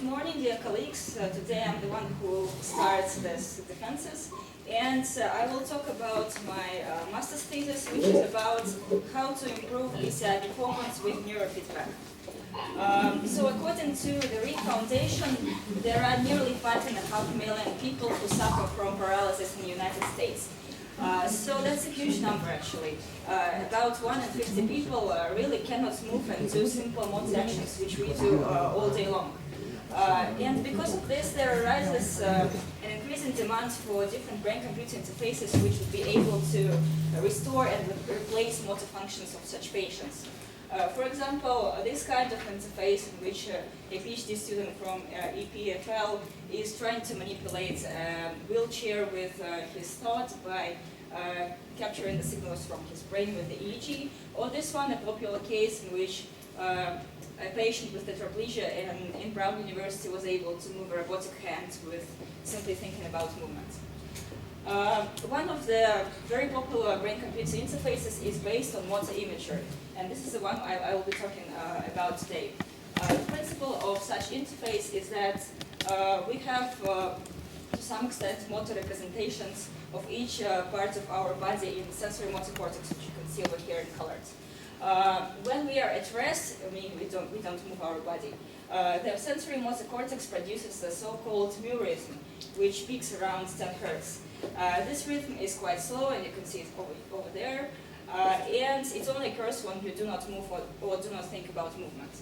morning, dear colleagues. Today I'm the one who starts this defenses, and I will talk about my master's thesis, which is about how to improve BCI performance with neurofeedback. So according to the Reed Foundation, there are nearly 5.5 million people who suffer from paralysis in the United States. So that's a huge number, actually. About 1 in 50 people really cannot move and do simple motor actions, which we do all day long. And because of this, there arises an increasing demand for different brain-computer interfaces which would be able to restore and replace motor functions of such patients. For example, this kind of interface in which a PhD student from EPFL is trying to manipulate a wheelchair with his thought by capturing the signals from his brain with the EEG, or this one, a popular case in which a patient with tetraplegia in Brown University was able to move a robotic hand with simply thinking about movement. One of the very popular brain-computer interfaces is based on motor imagery, and this is the one I will be talking about today. The principle of such interface is that we have, to some extent, motor representations of each part of our body in the sensory motor cortex, which you can see over here in colored. When we are at rest, I mean, we don't move our body. The sensory motor cortex produces the so-called mu rhythm, which peaks around 10 Hz. This rhythm is quite slow, and you can see it over there. And it only occurs when you do not move or do not think about movement.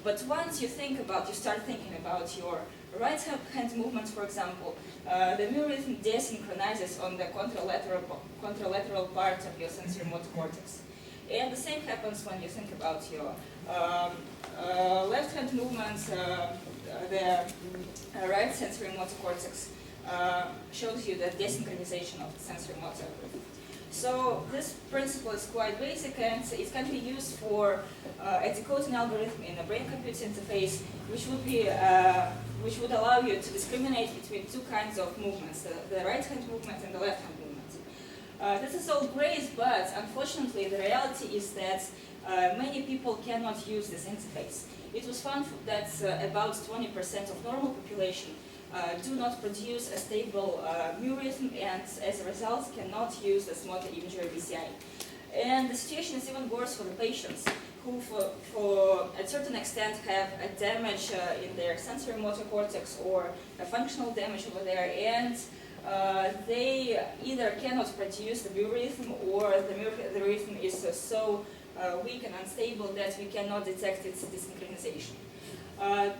But once you start thinking about your right hand movement, for example, the mu rhythm desynchronizes on the contralateral part of your sensory motor cortex. And the same happens when you think about your left hand movements. The right sensory motor cortex shows you the desynchronization of the sensory motor rhythm. So this principle is quite basic, and it can be used for a decoding algorithm in a brain-computer interface, which would allow you to discriminate between two kinds of movements: the right-hand movement and the left-hand movement. This is all great, but unfortunately, the reality is that many people cannot use this interface. It was found that about 20% of normal population do not produce a stable mu rhythm, and as a result cannot use this motor imagery BCI. And the situation is even worse for the patients who, for a certain extent, have a damage in their sensory motor cortex or a functional damage over there, and they either cannot produce the mu rhythm, or the rhythm is so weak and unstable that we cannot detect its desynchronization.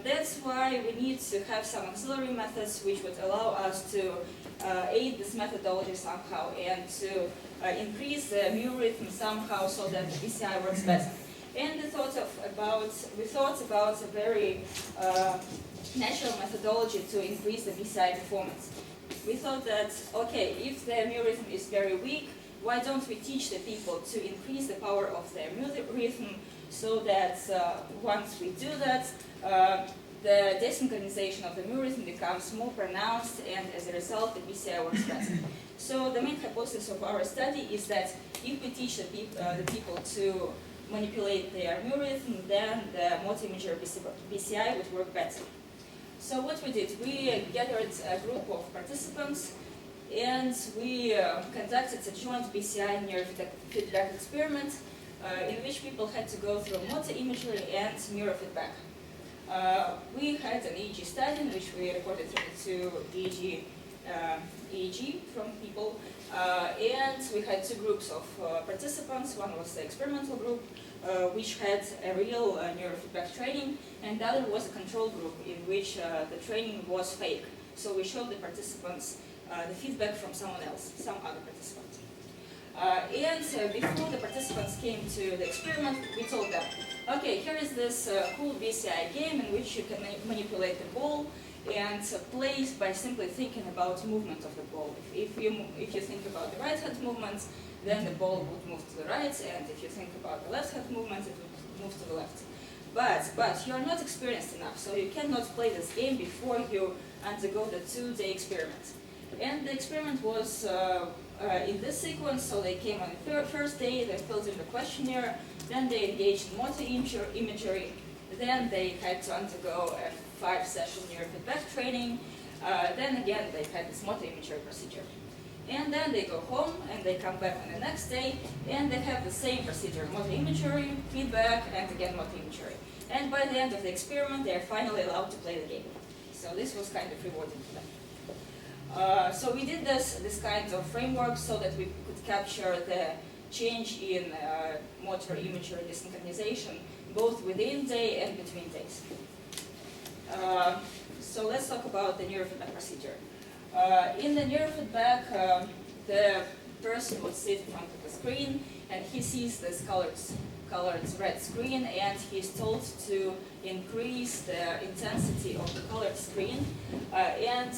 That's why we need to have some auxiliary methods which would allow us to aid this methodology somehow and to increase the mu rhythm somehow so that the BCI works better. And we thought about a very natural methodology to increase the BCI performance. We thought that, okay, if the mu rhythm is very weak, why don't we teach the people to increase the power of their mu rhythm so that once we do that, the desynchronization of the mu rhythm becomes more pronounced, and as a result, the BCI works better. So the main hypothesis of our study is that if we teach the people to manipulate their mu rhythm, then the motor imagery BCI would work better. So what we did, we gathered a group of participants, and we conducted a joint BCI neurofeedback experiment in which people had to go through motor imagery and neurofeedback. We had an EEG study in which we recorded 32 EEG from people, and we had two groups of participants. One was the experimental group, which had a real neurofeedback training, and the other was a control group in which the training was fake. So we showed the participants the feedback from someone else, some other participant. And before the participants came to the experiment, we told them, okay, here is this cool BCI game in which you can manipulate the ball and play by simply thinking about movement of the ball. If you think about the right hand movement, then the ball would move to the right, and if you think about the left hand movement, it would move to the left. But you are not experienced enough, so you cannot play this game before you undergo the 2-day experiment. And the experiment was in this sequence, so they came on the first day, they filled in the questionnaire, then they engaged in motor imagery. The Then they had to undergo a 5-session neurofeedback training. Then again, they had this motor imagery procedure. And then they go home and they come back on the next day and they have the same procedure, motor imagery, feedback, and again motor imagery. And by the end of the experiment, they are finally allowed to play the game. So this was kind of rewarding for them. So we did this kind of framework so that we could capture the change in motor imagery desynchronization, both within day and between days. So let's talk about the neurofeedback procedure. In the neurofeedback, the person would sit in front of the screen and he sees this colored red screen and he's told to increase the intensity of the colored screen and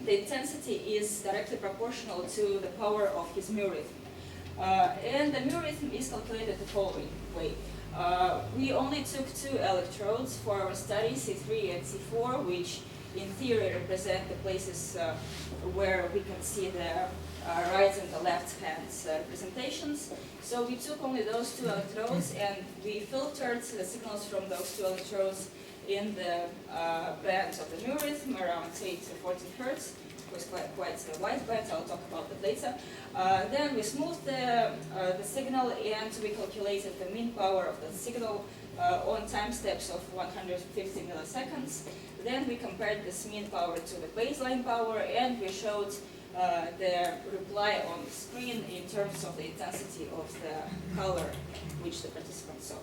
the intensity is directly proportional to the power of his mu rhythm. And the mu rhythm is calculated the following way. We only took 2 electrodes for our study, C3 and C4, which in theory represent the places where we can see the right and the left hand representations. So we took only those 2 electrodes and we filtered the signals from those 2 electrodes in the band of the mu rhythm around 8 to 14 hertz. It was quite a wide band, I'll talk about that later. Then we smoothed the signal and we calculated the mean power of the signal on time steps of 150 milliseconds. Then we compared this mean power to the baseline power and we showed the reply on the screen in terms of the intensity of the color which the participants saw.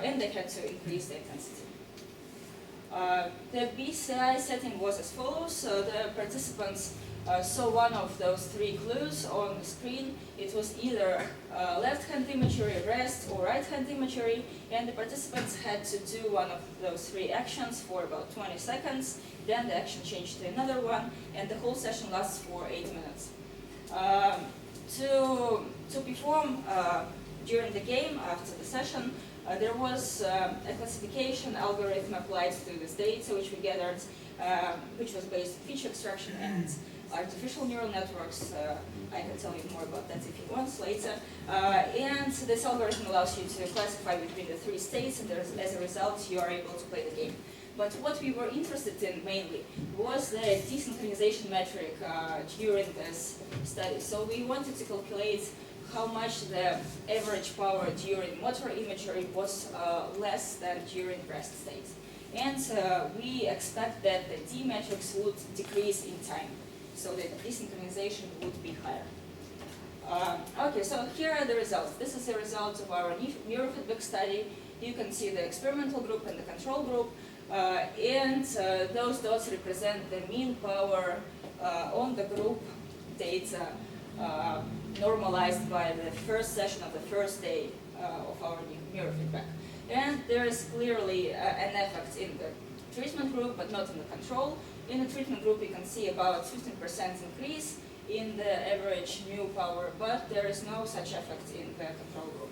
And they had to increase the intensity. The BCI setting was as follows. So the participants saw one of those 3 clues on the screen. It was either left-hand imagery, rest, or right-hand imagery, and the participants had to do one of those 3 actions for about 20 seconds. Then the action changed to another one, and the whole session lasts for 8 minutes. To perform during the game, after the session, there was a classification algorithm applied to this data which we gathered, which was based on feature extraction and artificial neural networks. I can tell you more about that if you want later. And this algorithm allows you to classify between the 3 states, and as a result, you are able to play the game. But what we were interested in mainly was the desynchronization metric during this study. So we wanted to calculate how much the average power during motor imagery was less than during rest state. And we expect that the D metrics would decrease in time, so that the desynchronization would be higher. Okay, so here are the results. This is the result of our neurofeedback study. You can see the experimental group and the control group, and those dots represent the mean power on the group data normalized by the first session of the first day of our neurofeedback. And there is clearly an effect in the treatment group, but not in the control. In the treatment group, you can see about 15% increase in the average mu power, but there is no such effect in the control group.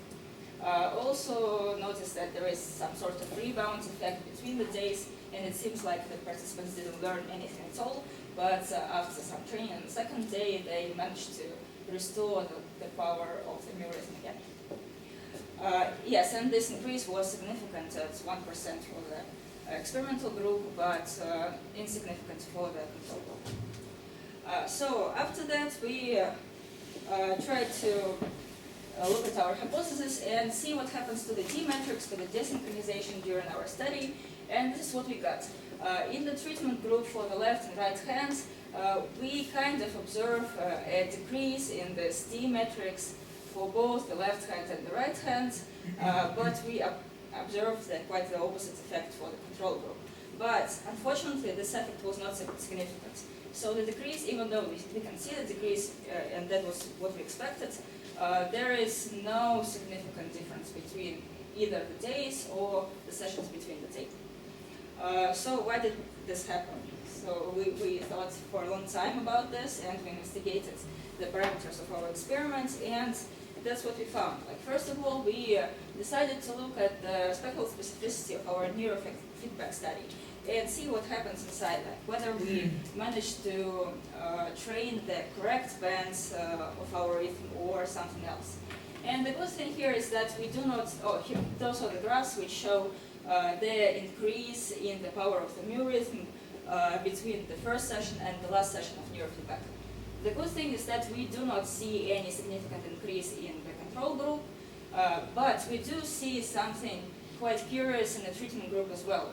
Also notice that there is some sort of rebound effect between the days, and it seems like the participants didn't learn anything at all, but after some training on the second day, they managed to restore the power of the mu rhythm again. Yes, and this increase was significant at 1% for the experimental group, but insignificant for the control group. So after that, we tried to look at our hypothesis and see what happens to the D metrics, to the desynchronization during our study, and this is what we got. In the treatment group for the left and right hands, we kind of observe a decrease in the D metrics for both the left hand and the right hand, but we observed quite the opposite effect for the control group. But unfortunately, this effect was not significant. So the decrease, even though we can see the decrease, and that was what we expected, there is no significant difference between either the days or the sessions between the days. So why did this happen? So we thought for a long time about this, and we investigated the parameters of our experiments, and that's what we found. Like, first of all, we decided to look at the spectral specificity of our neurofeedback study and see what happens inside that, whether we managed to train the correct bands of our rhythm or something else. And the good thing here is that we do not, here, those are the graphs which show the increase in the power of the mu rhythm between the first session and the last session of neurofeedback. The good thing is that we do not see any significant increase in the control group, but we do see something quite curious in the treatment group as well.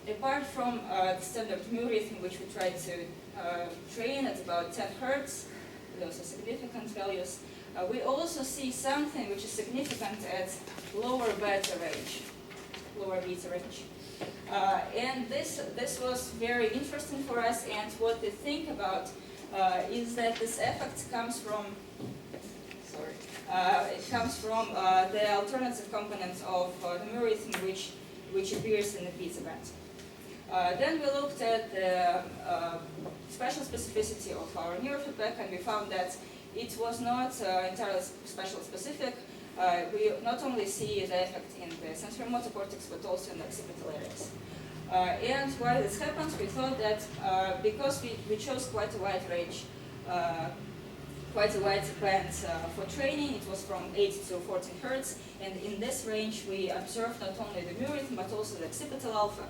Apart from the standard mu rhythm, which we tried to train at about 10 Hertz, those are significant values, we also see something which is significant at lower beta range, lower beta range. And this was very interesting for us, and what we think about is that this effect comes from, it comes from the alternative component of the mu rhythm which appears in the beta band. Then we looked at the spatial specificity of our neurofeedback, and we found that it was not entirely spatial specific. We not only see the effect in the sensory motor cortex, but also in the occipital areas. And why this happens, we thought that because we chose quite a wide range, quite a wide band for training, it was from 8 to 14 Hertz, and in this range we observed not only the mu rhythm, but also the occipital alpha,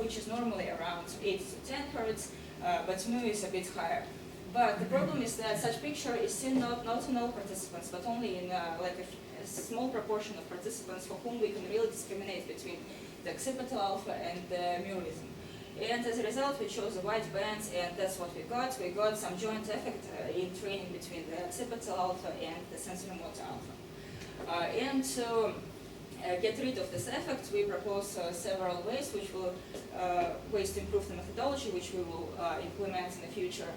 which is normally around 8 to 10 Hertz, but mu is a bit higher. But the problem is that such picture is seen not in all participants, but only in like a small proportion of participants for whom we can really discriminate between the occipital alpha and the mu rhythm. And as a result, we chose a wide band, and that's what we got. We got some joint effect in training between the occipital alpha and the sensory motor alpha. And to get rid of this effect, we propose several ways, ways to improve the methodology, which we will implement in the future.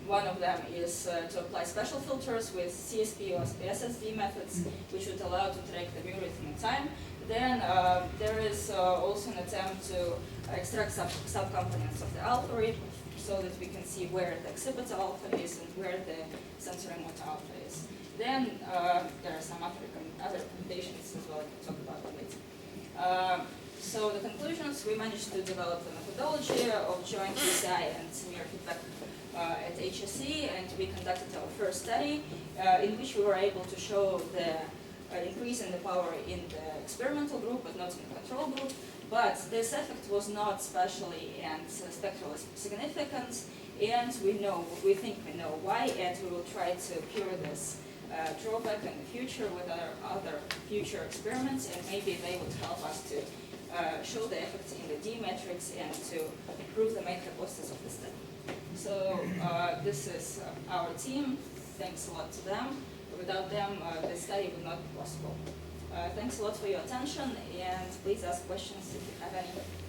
One of them is to apply special filters with CSP or SSD methods, which would allow to track the mu rhythm in time. Then there is also an attempt to extract subcomponents of the alpha rhythm so that we can see where the occipital alpha is and where the sensory motor alpha is. Then there are some other recommendations as well. I can talk about them later. So the conclusions, we managed to develop the methodology of joint BCI and neurofeedback at HSE, and we conducted our first study in which we were able to show the increase in the power in the experimental group, but not in the control group. But this effect was not spatially and spectrally significant, and we think we know why, and we will try to cure this drawback in the future with other future experiments, and maybe they would help us to show the effects in the D matrix and to prove the main hypothesis of the study. So this is our team. Thanks a lot to them. Without them, the study would not be possible. Thanks a lot for your attention, and please ask questions if you have any.